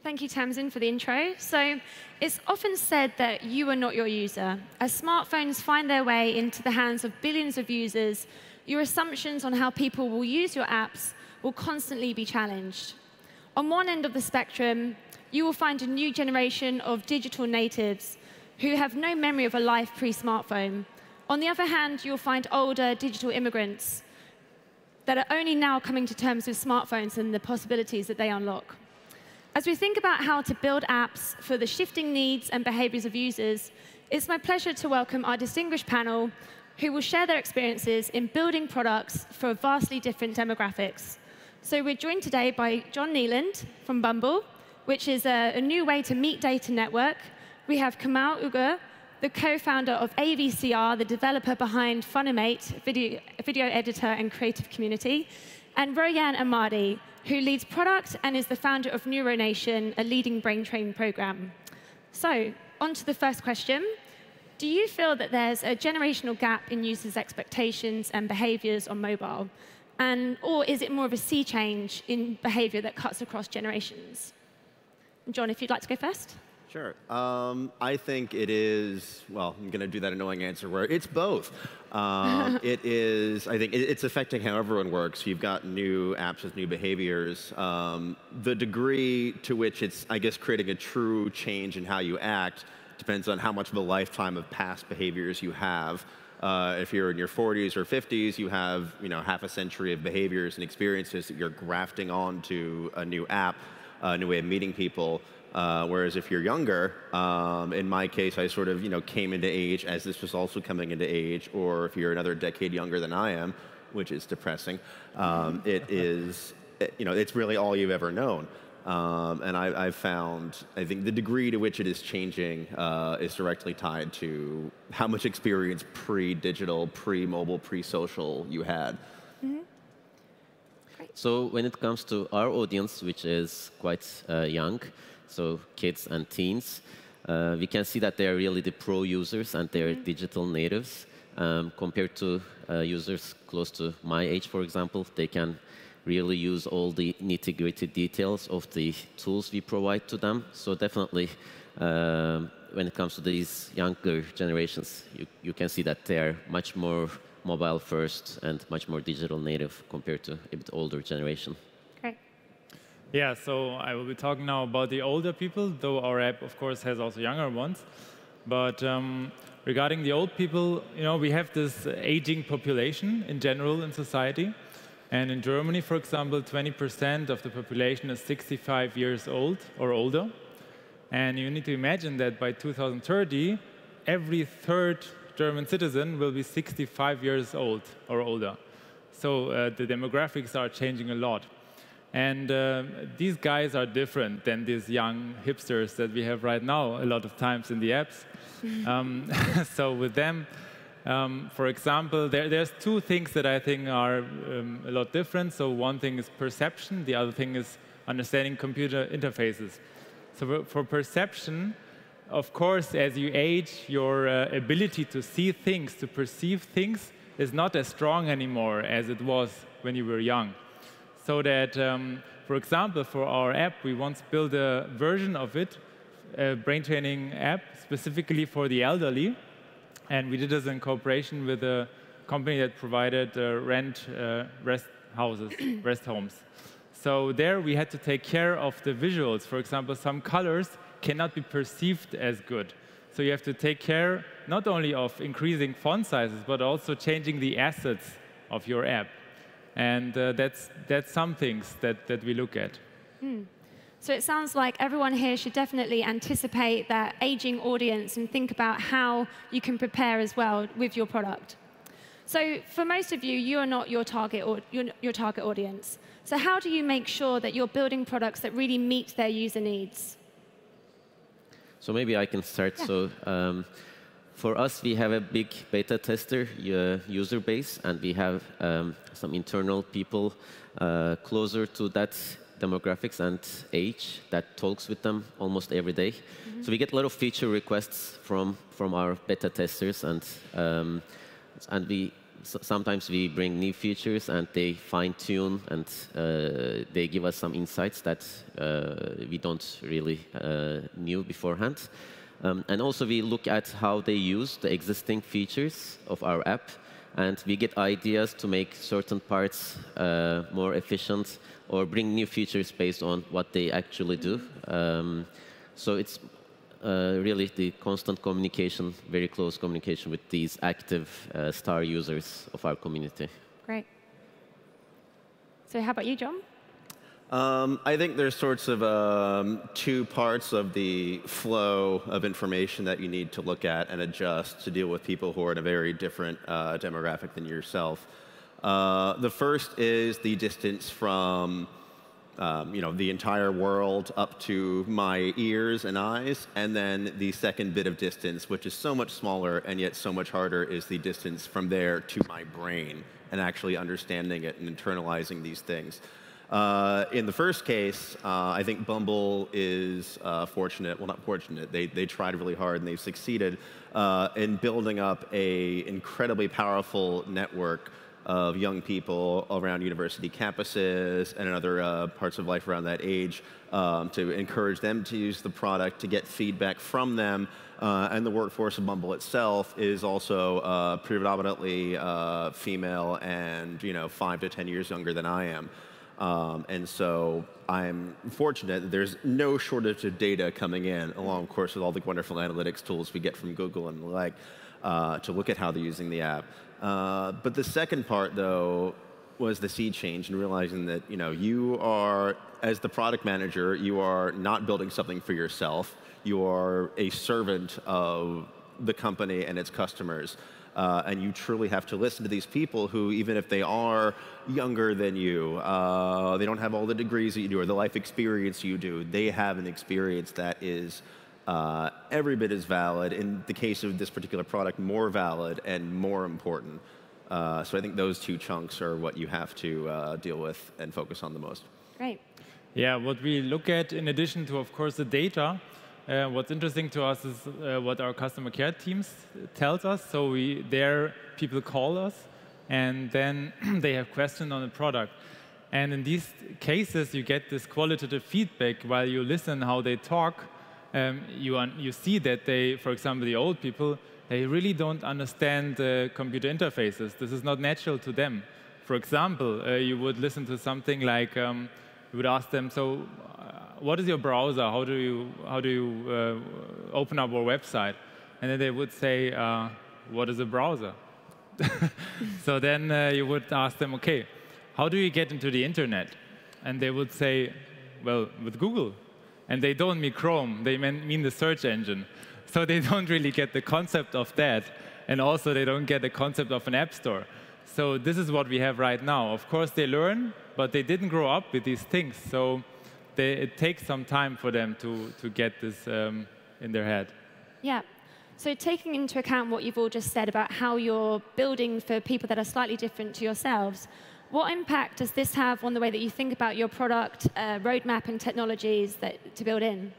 Thank you, Tamsin, for the intro. So it's often said that you are not your user. As smartphones find their way into the hands of billions of users, your assumptions on how people will use your apps will constantly be challenged. On one end of the spectrum, you will find a new generation of digital natives who have no memory of a life pre-smartphone. On the other hand, you'll find older digital immigrants that are only now coming to terms with smartphones and the possibilities that they unlock. As we think about how to build apps for the shifting needs and behaviors of users, it's my pleasure to welcome our distinguished panel, who will share their experiences in building products for vastly different demographics. So we're joined today by Kneeland from Bumble, which is a new way to meet data network. We have Kemal Ugur, the co-founder of AVCR, the developer behind Funimate, a video editor and creative community, and Rojahn Ahmadi, who leads product and is the founder of NeuroNation, a leading brain training program. So, on to the first question. Do you feel that there's a generational gap in users' expectations and behaviors on mobile? Or is it more of a sea change in behavior that cuts across generations? John, if you'd like to go first. Sure. I think it is, well, I'm going to do that annoying answer where it's both. I think it's affecting how everyone works. You've got new apps with new behaviors. The degree to which it's, I guess, creating a true change in how you act depends on how much of a lifetime of past behaviors you have. If you're in your 40s or 50s, you have half a century of behaviors and experiences that you're grafting onto a new app, a new way of meeting people. Whereas if you're younger, in my case, I sort of came into age as this was also coming into age. Or if you're another decade younger than I am, which is depressing, it's really all you've ever known. And I've found, I think the degree to which it is changing is directly tied to how much experience pre-digital, pre-mobile, pre-social you had. Mm-hmm. So when it comes to our audience, which is quite young, so kids and teens, we can see that they are really the pro users and they're digital natives. Compared to users close to my age, for example, they can really use all the nitty-gritty details of the tools we provide to them. So definitely, when it comes to these younger generations, you can see that they are much more mobile first and much more digital native compared to a bit older generation. Great. Yeah, so I will be talking now about the older people, though our app, of course, has also younger ones. But regarding the old people, we have this aging population in general in society. And in Germany, for example, 20% of the population is 65 years old or older. And you need to imagine that by 2030, every third German citizen will be 65 years old or older. So the demographics are changing a lot. And these guys are different than these young hipsters that we have right now a lot of times in the apps. So with them, for example, there's two things that I think are a lot different. So one thing is perception. The other thing is understanding computer interfaces. So for perception, of course, as you age, your ability to see things, to perceive things, is not as strong anymore as it was when you were young. So that, for example, for our app, we once built a version of it, a brain training app, specifically for the elderly. And we did this in cooperation with a company that provided rest homes. So there we had to take care of the visuals. For example, some colors cannot be perceived as good. So you have to take care not only of increasing font sizes, but also changing the assets of your app. And that's some things that we look at. So it sounds like everyone here should definitely anticipate that aging audience and think about how you can prepare as well with your product. So for most of you, you are not your target audience. So how do you make sure that you're building products that really meet their user needs? So maybe I can start. Yeah. So for us, we have a big beta tester user base, and we have some internal people closer to that demographics and age that talks with them almost every day. So we get a lot of feature requests from our beta testers, and we sometimes we bring new features and they fine-tune and they give us some insights that we don't really knew beforehand. And also we look at how they use the existing features of our app, and we get ideas to make certain parts more efficient or bring new features based on what they actually do. So it's really the constant communication, very close communication with these active star users of our community. Great. So how about you, John? I think there's sorts of two parts of the flow of information that you need to look at and adjust to deal with people who are in a very different demographic than yourself. The first is the distance from the entire world up to my ears and eyes, and then the second bit of distance, which is so much smaller and yet so much harder, is the distance from there to my brain and actually understanding it and internalizing these things. In the first case, I think Bumble is fortunate. Well, not fortunate. They tried really hard and they've succeeded in building up an incredibly powerful network of young people around university campuses and in other parts of life around that age to encourage them to use the product, to get feedback from them. And the workforce of Bumble itself is also predominantly female and 5 to 10 years younger than I am. And so I'm fortunate that there's no shortage of data coming in, along, of course, with all the wonderful analytics tools we get from Google and the like, to look at how they're using the app. But the second part, though, was the sea change and realizing that you are, as the product manager, you are not building something for yourself. You are a servant of the company and its customers. And you truly have to listen to these people who, even if they are younger than you, they don't have all the degrees that you do or the life experience you do, they have an experience that is every bit as valid, in the case of this particular product, more valid and more important. So I think those two chunks are what you have to deal with and focus on the most. Great. Yeah, what we look at, in addition to, of course, the data, what's interesting to us is what our customer care teams tells us. So their people call us, and then they have questions on the product. And in these cases, you get this qualitative feedback while you listen how they talk. You see that they, for example, the old people, they really don't understand the computer interfaces. This is not natural to them. For example, you would listen to something like, you would ask them, so what is your browser? How do you open up our website? And then they would say, what is a browser? So then you would ask them, okay, how do you get into the internet? And they would say, well, with Google. And they don't mean Chrome, they mean the search engine. So they don't really get the concept of that. And also they don't get the concept of an app store. So this is what we have right now. Of course, they learn, but they didn't grow up with these things. So it takes some time for them to get this in their head. Yeah. So taking into account what you've all just said about how you're building for people that are slightly different to yourselves, what impact does this have on the way that you think about your product roadmap and technologies to build in?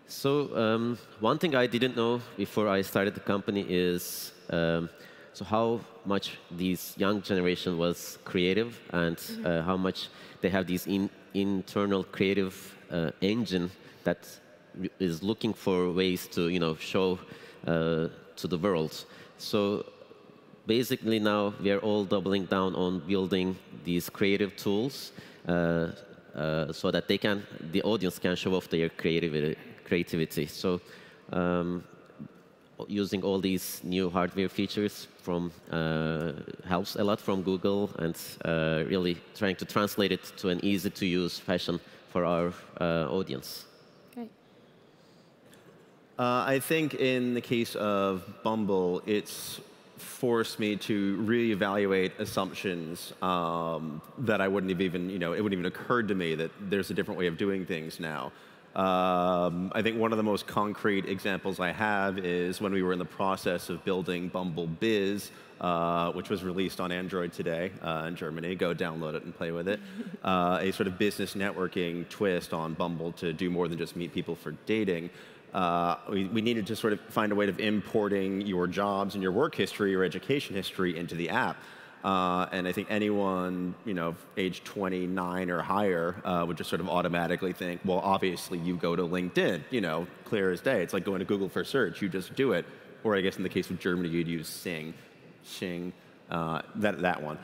So one thing I didn't know before I started the company is so how much this young generation was creative and how much they have this internal creative engine that is looking for ways to show to the world. So basically now we are all doubling down on building these creative tools so that the audience can show off their creativity. So using all these new hardware features helps a lot from Google, and really trying to translate it to an easy-to-use fashion for our audience. Great. I think in the case of Bumble, it's forced me to reevaluate assumptions that I wouldn't have even, it wouldn't even occurred to me that there's a different way of doing things now. I think one of the most concrete examples I have is when we were in the process of building Bumble Biz, which was released on Android today in Germany. Go download it and play with it. A sort of business networking twist on Bumble to do more than just meet people for dating. we needed to sort of find a way of importing your jobs and your work history or education history into the app. And I think anyone, age 29 or higher would just sort of automatically think, well, obviously you go to LinkedIn, clear as day. It's like going to Google for search. You just do it. Or I guess in the case of Germany, you'd use Xing, that one.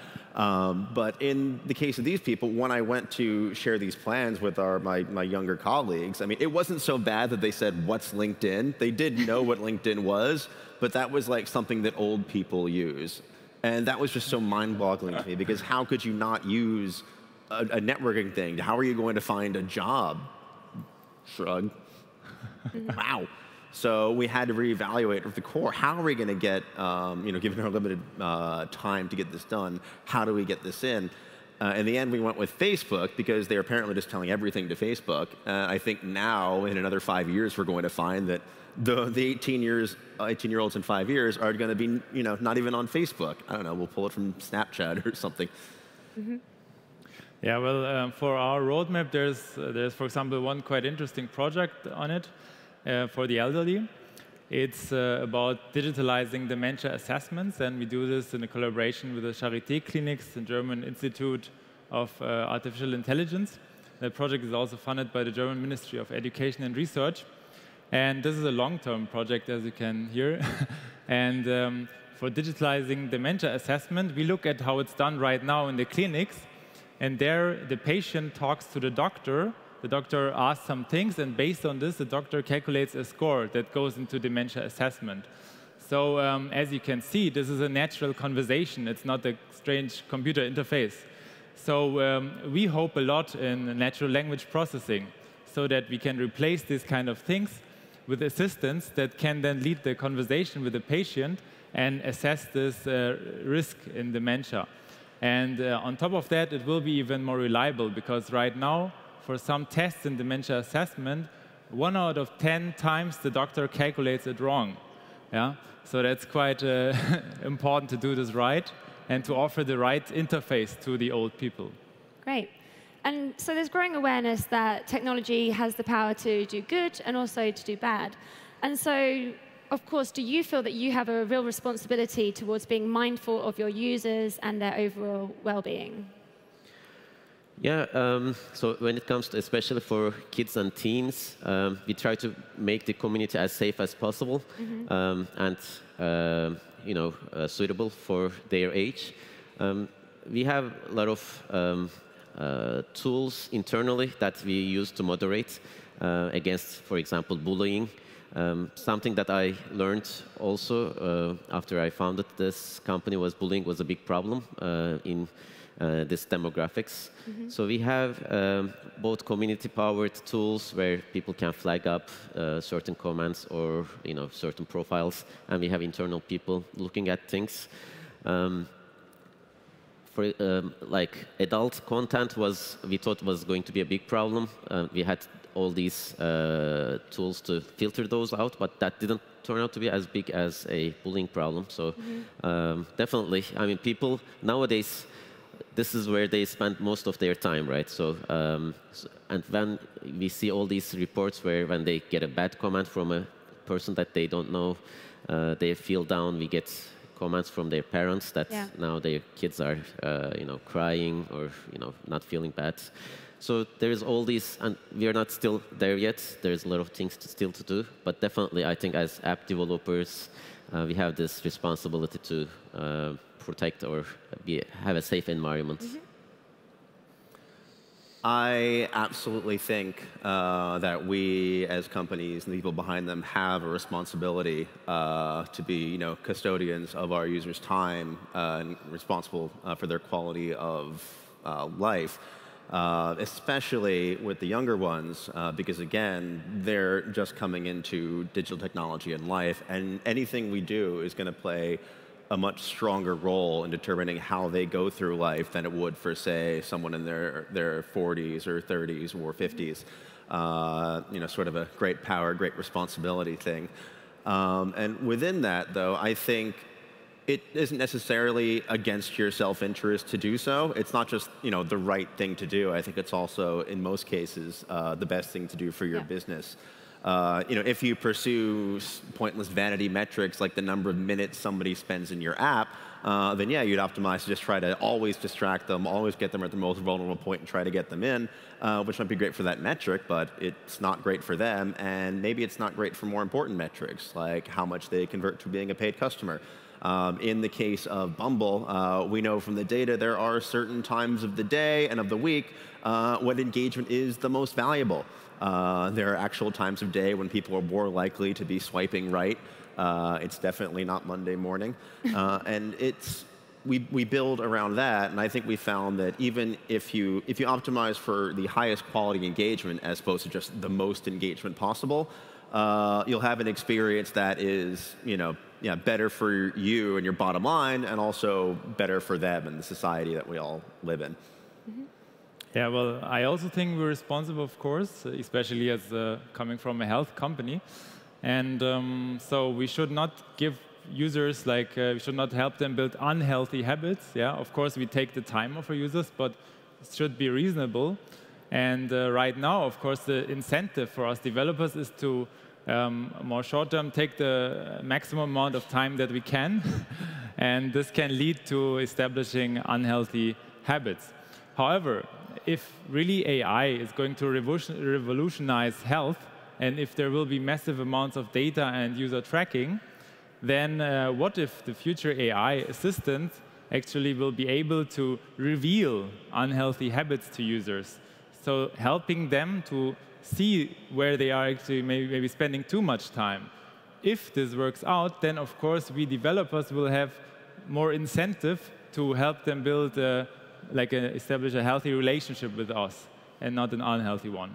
But in the case of these people, when I went to share these plans with my younger colleagues, I mean, it wasn't so bad that they said, what's LinkedIn? They did know what LinkedIn was, but that was like something that old people use. And that was just so mind-boggling to me, because how could you not use a networking thing? How are you going to find a job? Shrug. Wow. So we had to reevaluate at the core. How are we going to get, given our limited time to get this done, how do we get this in? In the end, we went with Facebook because they're apparently just telling everything to Facebook. I think now, in another 5 years, we're going to find that the 18-year-olds in 5 years are going to be, not even on Facebook. I don't know. We'll pull it from Snapchat or something. Mm-hmm. Yeah, well, for our roadmap, there's, for example, one quite interesting project on it for the elderly. It's about digitalizing dementia assessments, and we do this in a collaboration with the Charité Clinics, the German Institute of Artificial Intelligence. The project is also funded by the German Ministry of Education and Research. And this is a long-term project, as you can hear. And for digitalizing dementia assessment, we look at how it's done right now in the clinics. And there, the patient talks to the doctor. The doctor asks some things, and based on this, the doctor calculates a score that goes into dementia assessment. So as you can see, this is a natural conversation. It's not a strange computer interface. So we hope a lot in natural language processing, so that we can replace these kind of things with assistants that can then lead the conversation with the patient and assess this risk in dementia. And on top of that, it will be even more reliable, because right now, for some tests in dementia assessment, 1 out of 10 times the doctor calculates it wrong. Yeah? So that's quite important to do this right and to offer the right interface to the old people. Great. And so there's growing awareness that technology has the power to do good and also to do bad. And so, of course, do you feel that you have a real responsibility towards being mindful of your users and their overall well-being? Yeah, so when it comes to, especially for kids and teens, we try to make the community as safe as possible, and suitable for their age. We have a lot of tools internally that we use to moderate against, for example, bullying. Something that I learned also after I founded this company was bullying was a big problem in this demographics. So we have both community-powered tools where people can flag up certain comments or certain profiles, and we have internal people looking at things. For like adult content we thought was going to be a big problem. We had all these tools to filter those out, but that didn't turn out to be as big as a bullying problem. So definitely, I mean, people nowadays, this is where they spend most of their time, right? So, and when we see all these reports where when they get a bad comment from a person that they don't know, they feel down. We get comments from their parents that now their kids are, crying or not feeling bad. So there's all these, and we are not still there yet. There's a lot of things still to do, but definitely I think as app developers, we have this responsibility to protect or have a safe environment. I absolutely think that we, as companies and the people behind them, have a responsibility to be, custodians of our users' time and responsible for their quality of life, especially with the younger ones, because again, they're just coming into digital technology and life, and anything we do is going to play a much stronger role in determining how they go through life than it would for, say, someone in their 40s or 30s or 50s. Sort of a great power, great responsibility thing. And within that, though, I think it isn't necessarily against your self-interest to do so. It's not just the right thing to do. I think it's also, in most cases, the best thing to do for your business. If you pursue pointless vanity metrics like the number of minutes somebody spends in your app, then yeah, you'd optimize to just try to always distract them, always get them at the most vulnerable point and try to get them in, which might be great for that metric, but it's not great for them, and maybe it's not great for more important metrics, like how much they convert to being a paid customer. In the case of Bumble, we know from the data there are certain times of the day and of the week when engagement is the most valuable. There are actual times of day when people are more likely to be swiping right. It's definitely not Monday morning. And we build around that, and I think we found that even if you optimize for the highest quality engagement as opposed to just the most engagement possible, you'll have an experience that is better for you and your bottom line, and also better for them and the society that we all live in. Mm-hmm. Yeah, well, I also think we're responsible, of course, especially as coming from a health company. And so we should not give users, we should not help them build unhealthy habits. Yeah, of course, we take the time of our users, but it should be reasonable. And right now, of course, the incentive for us developers is to, more short-term, take the maximum amount of time that we can. And this can lead to establishing unhealthy habits. However, if really AI is going to revolutionize health, and if there will be massive amounts of data and user tracking, then what if the future AI assistant actually will be able to reveal unhealthy habits to users? So helping them to see where they are actually maybe spending too much time. If this works out, then of course we developers will have more incentive to help them build establish a healthy relationship with us and not an unhealthy one.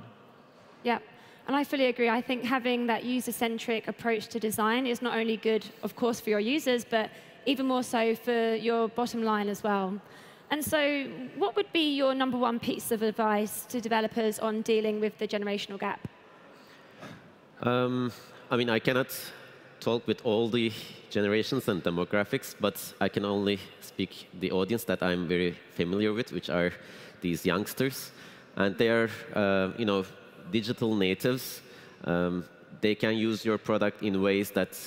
Yeah, and I fully agree. I think having that user-centric approach to design is not only good, of course, for your users, but even more so for your bottom line as well. And so what would be your #1 piece of advice to developers on dealing with the generational gap? I cannot talk with all the generations and demographics, but I can only speak the audience that I'm very familiar with, which are these youngsters. And they are, digital natives. They can use your product in ways that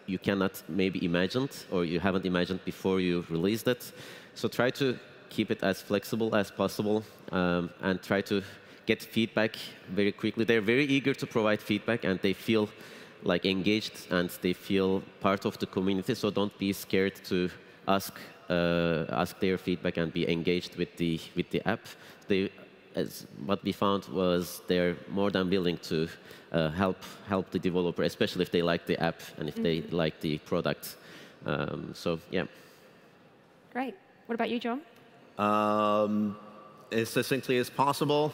you cannot maybe imagine, or you haven't imagined before you released it. So try to keep it as flexible as possible, and try to get feedback very quickly. They're very eager to provide feedback, and they feel engaged, and they feel part of the community. So don't be scared to ask their feedback and be engaged with the app. What we found was they're more than willing to help the developer, especially if they like the app and if they like the product. So yeah. Great. What about you, John? As succinctly as possible,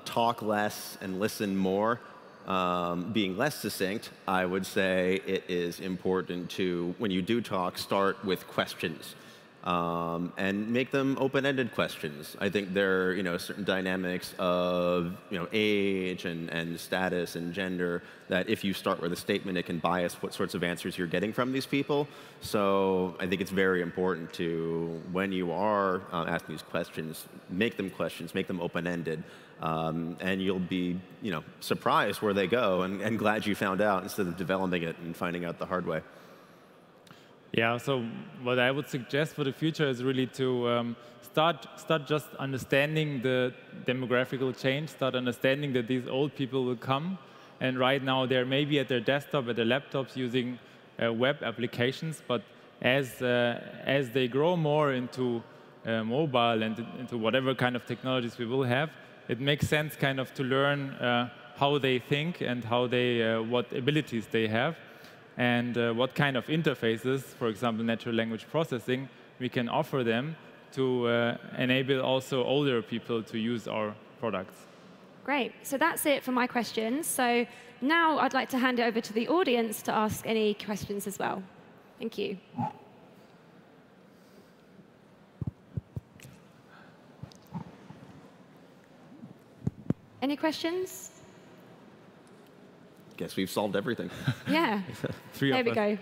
talk less and listen more. Being less succinct, I would say it is important to, when you do talk, start with questions. And make them open-ended questions. I think there are certain dynamics of age and status and gender that if you start with a statement, it can bias what sorts of answers you're getting from these people. So I think it's very important to, when you are asking these questions, make them open-ended, and you'll be surprised where they go and glad you found out instead of developing it and finding out the hard way. Yeah, so what I would suggest for the future is really to start just understanding the demographical change, start understanding that these old people will come. And right now, they're maybe at their desktop, at their laptops, using web applications. But as they grow more into mobile and into whatever kind of technologies we will have, it makes sense kind of to learn how they think and how what abilities they have. And what kind of interfaces, for example, natural language processing, we can offer them to enable also older people to use our products. Great. So that's it for my questions. So now I'd like to hand it over to the audience to ask any questions as well. Thank you. Any questions? Guess we've solved everything. Yeah. There we go.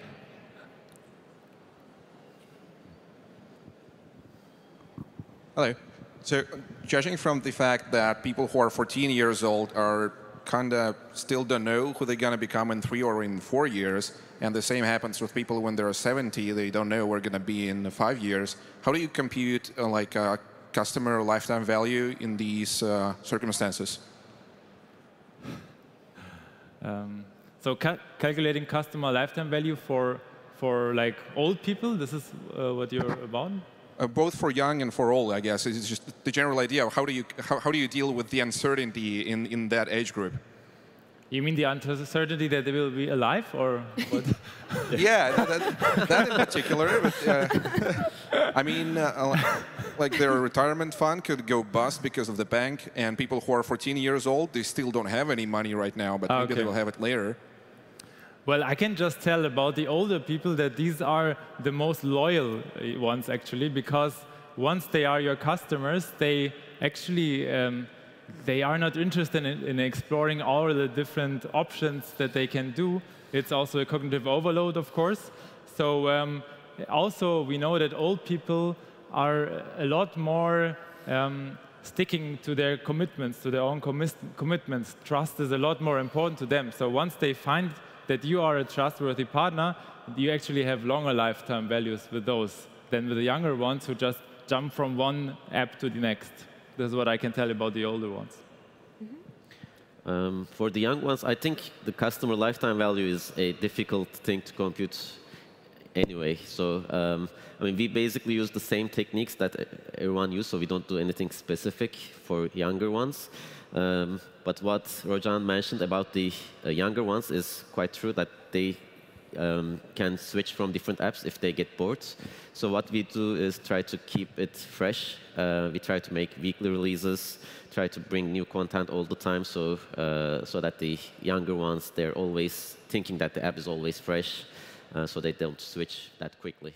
Hello. So judging from the fact that people who are 14 years old are kind of still don't know who they're going to become in 3 or in 4 years. And the same happens with people when they're 70. They don't know where they're going to be in 5 years. How do you compute customer lifetime value in these circumstances? So calculating customer lifetime value for like old people, this is what you're about? Both for young and for old, I guess. It's just the general idea of how do you deal with the uncertainty in that age group? You mean the uncertainty that they will be alive, or what? Yeah, that in particular. But, I mean, like their retirement fund could go bust because of the bank, and people who are 14 years old, they still don't have any money right now, but maybe they will have it later. Well, I can just tell about the older people that these are the most loyal ones, actually, because once they are your customers, they actually they are not interested in exploring all the different options that they can do. It's also a cognitive overload, of course. So also, we know that old people are a lot more sticking to their commitments, to their own commitments. Trust is a lot more important to them. So once they find that you are a trustworthy partner, you actually have longer lifetime values with those than with the younger ones who just jump from one app to the next. This is what I can tell about the older ones. For the young ones, I think the customer lifetime value is a difficult thing to compute anyway. So, I mean, we basically use the same techniques that everyone uses, so we don't do anything specific for younger ones. But what Rojahn mentioned about the younger ones is quite true, that they can switch from different apps if they get bored. So what we do is try to keep it fresh. We try to make weekly releases, try to bring new content all the time, so that the younger ones, they're always thinking that the app is always fresh, so they don't switch that quickly.